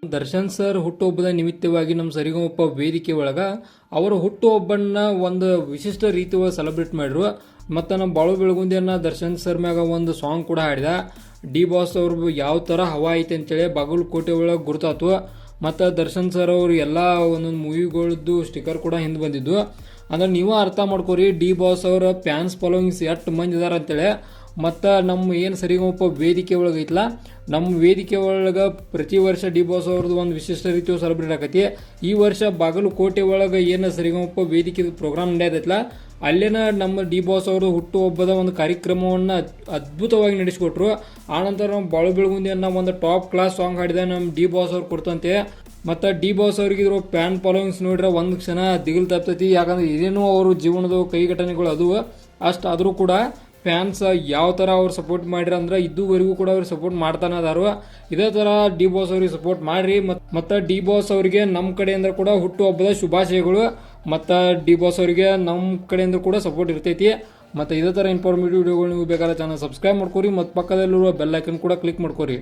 Darshan sir ಹುಟ್ಟುಹಬ್ಬದ ನಿಮಿತ್ತವಾಗಿ ನಮ್ಮ ಸರಿಗಮಪ ವೇದಿಕೆ ಒಳಗ ಅವರ ಹುಟ್ಟುಹಬ್ಬನ್ನ ಒಂದು ವಿಶಿಷ್ಟ ರೀತಿ ಒಳಗೆ ಸೆಲೆಬ್ರೇಟ್ ಮಾಡಿದ್ರು. ಮತ್ತು ನಮ್ಮ ಬಾಳು ಬೆಳಗುಂದಿಯನ್ನ ದರ್ಶನ್ ಸರ್ ಮ್ಯಾಗ ಒಂದು ಸಾಂಗ್ ಕೂಡ ಹಾಡಿದ. ಡಿ ಬಾಸ್ ಅವ್ರು ಯಾವ ಥರ ಹವಾ ಐತೆ ಅಂತೇಳಿ ಬಾಗಲಕೋಟೆ ಒಳಗೆ ಗುರುತಾತು. ಮತ್ತು ದರ್ಶನ್ ಸರ್ ಅವರು ಎಲ್ಲ ಒಂದೊಂದು ಮೂವಿಗಳದ್ದು ಸ್ಟಿಕರ್ ಕೂಡ ಹಿಂದೆ ಬಂದಿದ್ದು. ಅಂದ್ರೆ ನೀವು ಅರ್ಥ ಮಾಡ್ಕೋರಿ ಡಿ ಬಾಸ್ ಅವರ ಫ್ಯಾನ್ಸ್ ಫಾಲೋವಿಂಗ್ಸ್ ಎಷ್ಟು ಮಂದಿ ಇದಾರೆ ಅಂತೇಳಿ. ಮತ್ತು ನಮ್ಮ ಏನು ಸರಿಗಮಪ ವೇದಿಕೆ ಒಳಗೆ ಐತಲ್ಲ, ನಮ್ಮ ವೇದಿಕೆ ಒಳಗೆ ಪ್ರತಿ ವರ್ಷ ಡಿ ಬಾಸ್ ಅವ್ರದ್ದು ಒಂದು ವಿಶಿಷ್ಟ ರೀತಿ ಸೆಲೆಬ್ರೇಟ್ ಆಗತಿ. ಈ ವರ್ಷ ಬಾಗಲಕೋಟೆ ಒಳಗೆ ಏನು ಸರಿಗಮಪ ವೇದಿಕೆ ಪ್ರೋಗ್ರಾಮ್ ನಡೆಯತ್ತಲ್ಲ, ಅಲ್ಲೇನ ನಮ್ಮ ಡಿ ಬಾಸ್ ಅವರು ಹುಟ್ಟುಹಬ್ಬದ ಒಂದು ಕಾರ್ಯಕ್ರಮವನ್ನು ಅದ್ಭುತವಾಗಿ ನಡೆಸಿಕೊಟ್ರು. ಆನಂತರ ನಮ್ಮ ಬಾಳು ಬೆಳಗುಂದಿಯನ್ನ ಒಂದು ಟಾಪ್ ಕ್ಲಾಸ್ ಸಾಂಗ್ ಹಾಡಿದ ನಮ್ಮ ಡಿ ಬಾಸ್ ಅವ್ರು ಕೊಡ್ತಂತೆ. ಮತ್ತು ಡಿ ಬಾಸ್ ಅವ್ರಿಗೆ ಇರೋ ಫ್ಯಾನ್ ಫಾಲೋವಿಂಗ್ಸ್ ನೋಡ್ರೆ ಒಂದು ಕ್ಷಣ ದಿಗಿಲ್ ತಪ್ತೈತಿ. ಯಾಕಂದ್ರೆ ಇದೇನೋ ಅವರು ಜೀವನದ ಕೈ ಘಟನೆಗಳು ಅದು ಅಷ್ಟು ಆದರೂ ಕೂಡ ಫ್ಯಾನ್ಸ್ ಯಾವ ಥರ ಅವ್ರು ಸಪೋರ್ಟ್ ಮಾಡಿರ ಅಂದ್ರೆ ಇದುವರೆಗೂ ಕೂಡ ಅವ್ರಿಗೆ ಸಪೋರ್ಟ್ ಮಾಡ್ತಾನೆ ಅದಾರು. ಇದೇ ಥರ ಡಿ ಬಾಸ್ ಅವ್ರಿಗೆ ಸಪೋರ್ಟ್ ಮಾಡಿರಿ. ಮತ್ತು ಡಿ ಬಾಸ್ ಅವರಿಗೆ ನಮ್ಮ ಕಡೆಯಿಂದ ಕೂಡ ಹುಟ್ಟುಹಬ್ಬದ ಶುಭಾಶಯಗಳು. ಮತ್ತು ಡಿ ಬಾಸ್ ಅವರಿಗೆ ನಮ್ಮ ಕಡೆಯಿಂದ ಕೂಡ ಸಪೋರ್ಟ್ ಇರ್ತೈತಿ. ಮತ್ತು ಇದೇ ಥರ ಇನ್ಫಾರ್ಮೇಟಿವ್ ವಿಡಿಯೋಗಳು ನೀವು ಬೇಕಾದ್ರೆ ಚಾನಲ್ ಸಬ್ಸ್ಕ್ರೈಬ್ ಮಾಡ್ಕೊರಿ ಮತ್ತು ಪಕ್ಕದಲ್ಲಿರುವ ಬೆಲ್ ಐಕನ್ ಕೂಡ ಕ್ಲಿಕ್ ಮಾಡ್ಕೊರಿ.